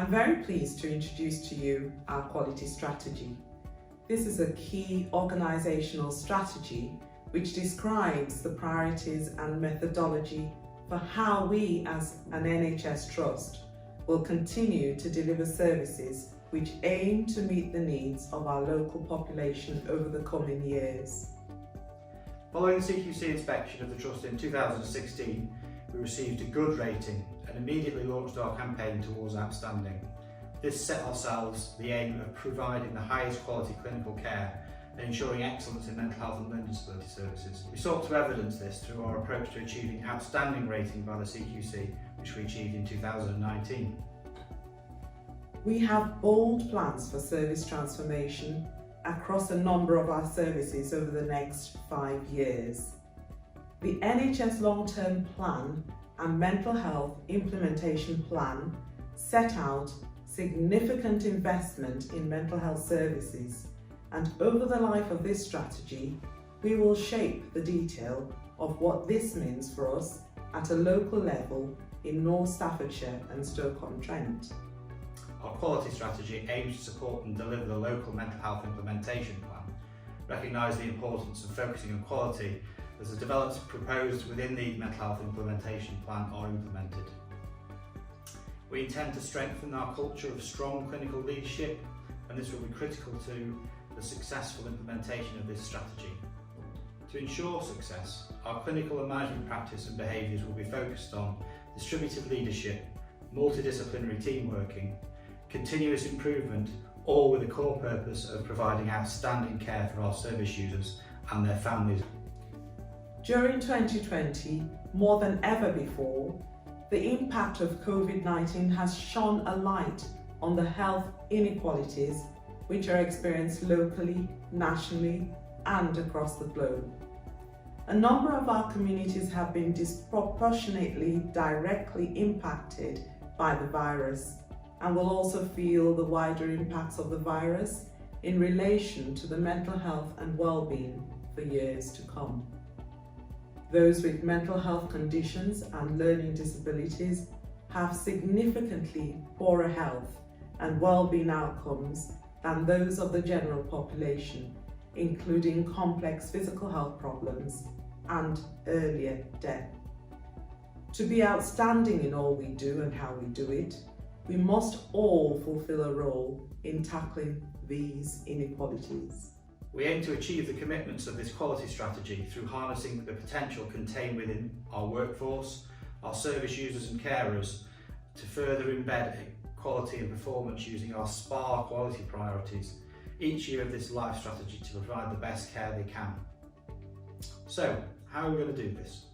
I'm very pleased to introduce to you our quality strategy. This is a key organisational strategy which describes the priorities and methodology for how we as an NHS Trust will continue to deliver services which aim to meet the needs of our local population over the coming years. Following the CQC inspection of the Trust in 2016, we received a good rating and immediately launched our campaign towards outstanding. This set ourselves the aim of providing the highest quality clinical care and ensuring excellence in mental health and learning disability services. We sought to evidence this through our approach to achieving outstanding rating by the CQC, which we achieved in 2019. We have bold plans for service transformation across a number of our services over the next 5 years. The NHS Long-Term Plan and Mental Health Implementation Plan set out significant investment in mental health services, and over the life of this strategy, we will shape the detail of what this means for us at a local level in North Staffordshire and Stoke-on-Trent. Our quality strategy aims to support and deliver the local mental health implementation plan, recognise the importance of focusing on quality as the developments proposed within the mental health implementation plan are implemented. We intend to strengthen our culture of strong clinical leadership, and this will be critical to the successful implementation of this strategy. To ensure success, our clinical and management practice and behaviours will be focused on distributed leadership, multidisciplinary team working, continuous improvement, all with the core purpose of providing outstanding care for our service users and their families. During 2020, more than ever before, the impact of COVID-19 has shone a light on the health inequalities which are experienced locally, nationally, and across the globe. A number of our communities have been disproportionately directly impacted by the virus and will also feel the wider impacts of the virus in relation to the mental health and well-being for years to come. Those with mental health conditions and learning disabilities have significantly poorer health and well-being outcomes than those of the general population, including complex physical health problems and earlier death. To be outstanding in all we do and how we do it, we must all fulfill a role in tackling these inequalities. We aim to achieve the commitments of this quality strategy through harnessing the potential contained within our workforce, our service users and carers, to further embed quality and performance using our SPAR quality priorities each year of this life strategy to provide the best care they can. So, how are we going to do this?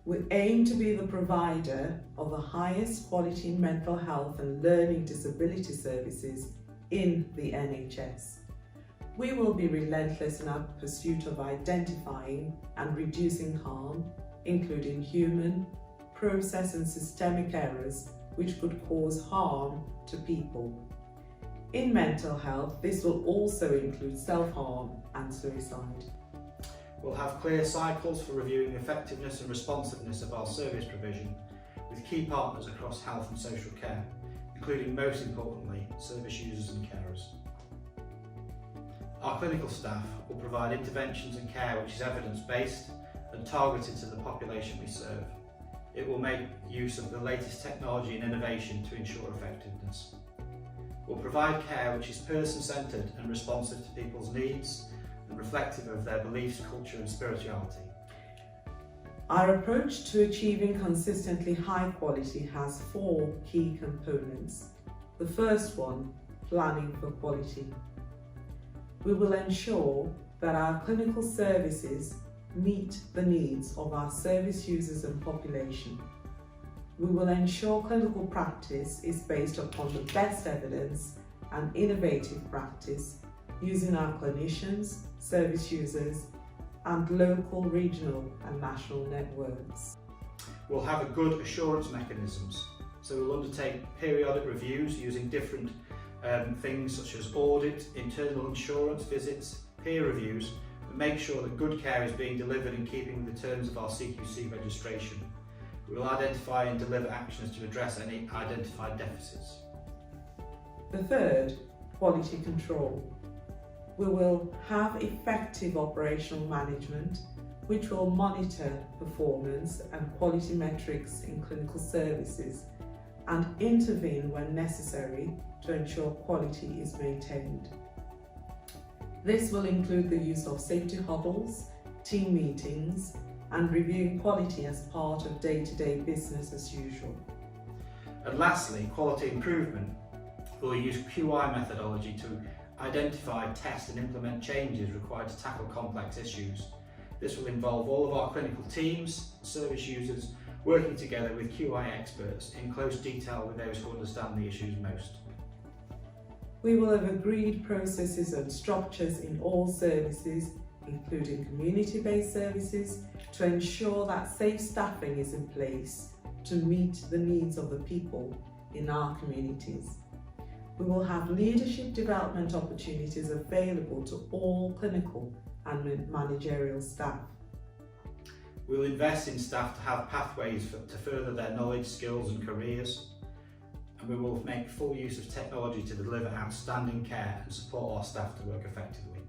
We aim to be the provider of the highest quality mental health and learning disability services in the NHS. We will be relentless in our pursuit of identifying and reducing harm, including human, process and systemic errors which could cause harm to people. In mental health, this will also include self-harm and suicide. We'll have clear cycles for reviewing the effectiveness and responsiveness of our service provision with key partners across health and social care, including most importantly, service users and carers. Our clinical staff will provide interventions and care which is evidence-based and targeted to the population we serve. It will make use of the latest technology and innovation to ensure effectiveness. We'll provide care which is person-centred and responsive to people's needs and reflective of their beliefs, culture and spirituality. Our approach to achieving consistently high quality has 4 key components. The first one, planning for quality. We will ensure that our clinical services meet the needs of our service users and population. We will ensure clinical practice is based upon the best evidence and innovative practice using our clinicians, service users, and local, regional and national networks. We'll have a good assurance mechanisms, so we'll undertake periodic reviews using different things such as audit, internal insurance visits, peer reviews, and make sure that good care is being delivered in keeping with the terms of our CQC registration. We will identify and deliver actions to address any identified deficits. The third, quality control. We will have effective operational management which will monitor performance and quality metrics in clinical services and intervene when necessary to ensure quality is maintained. This will include the use of safety huddles, team meetings, and reviewing quality as part of day-to-day business as usual. And lastly, quality improvement. We'll use QI methodology to identify, test and implement changes required to tackle complex issues. This will involve all of our clinical teams, service users, working together with QI experts in close detail with those who understand the issues most. We will have agreed processes and structures in all services, including community-based services, to ensure that safe staffing is in place to meet the needs of the people in our communities. We will have leadership development opportunities available to all clinical and managerial staff. We will invest in staff to have pathways to further their knowledge, skills and careers. And we will make full use of technology to deliver outstanding care and support our staff to work effectively.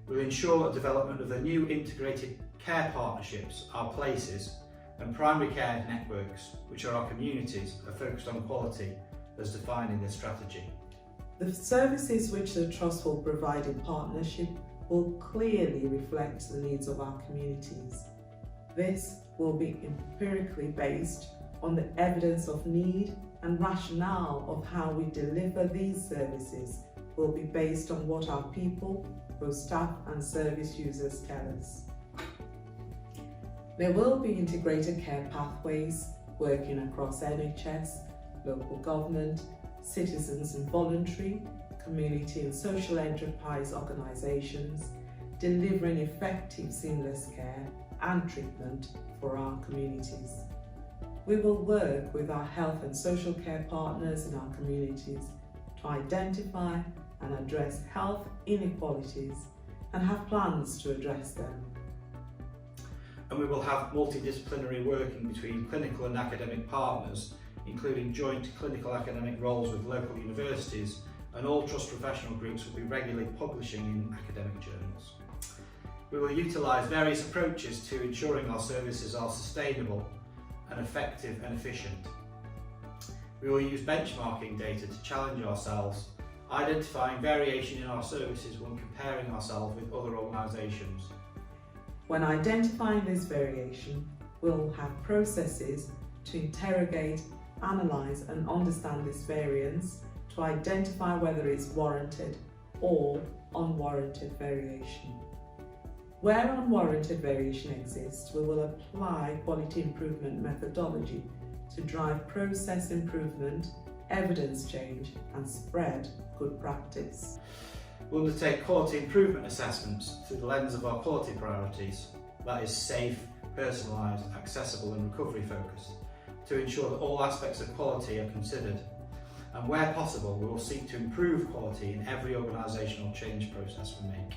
We'll ensure the development of the new integrated care partnerships, our places, and primary care networks, which are our communities, are focused on quality as defined in this strategy. The services which the Trust will provide in partnership will clearly reflect the needs of our communities. This will be empirically based on the evidence of need, and rationale of how we deliver these services will be based on what our people, both staff and service users, tell us. There will be integrated care pathways working across NHS, local government, citizens and voluntary, community and social enterprise organisations, delivering effective seamless care and treatment for our communities. We will work with our health and social care partners in our communities to identify and address health inequalities and have plans to address them. And we will have multidisciplinary working between clinical and academic partners, including joint clinical academic roles with local universities, and all trust professional groups will be regularly publishing in academic journals. We will utilise various approaches to ensuring our services are sustainable and effective and efficient. We will use benchmarking data to challenge ourselves, identifying variation in our services when comparing ourselves with other organisations. When identifying this variation, we'll have processes to interrogate, analyse and understand this variance to identify whether it's warranted or unwarranted variation. Where unwarranted variation exists, we will apply quality improvement methodology to drive process improvement, evidence change and spread good practice. We'll undertake quality improvement assessments through the lens of our quality priorities, that is safe, personalised, accessible and recovery focused, to ensure that all aspects of quality are considered. And where possible, we will seek to improve quality in every organisational change process we make.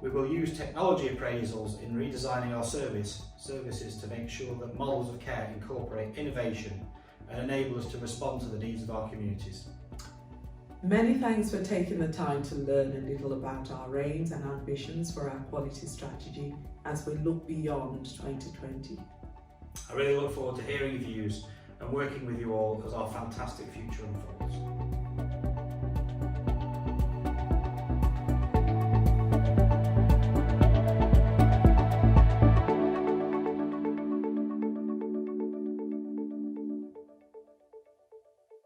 We will use technology appraisals in redesigning our services to make sure that models of care incorporate innovation and enable us to respond to the needs of our communities. Many thanks for taking the time to learn a little about our aims and ambitions for our quality strategy as we look beyond 2020. I really look forward to hearing your views and working with you all as our fantastic future unfolds.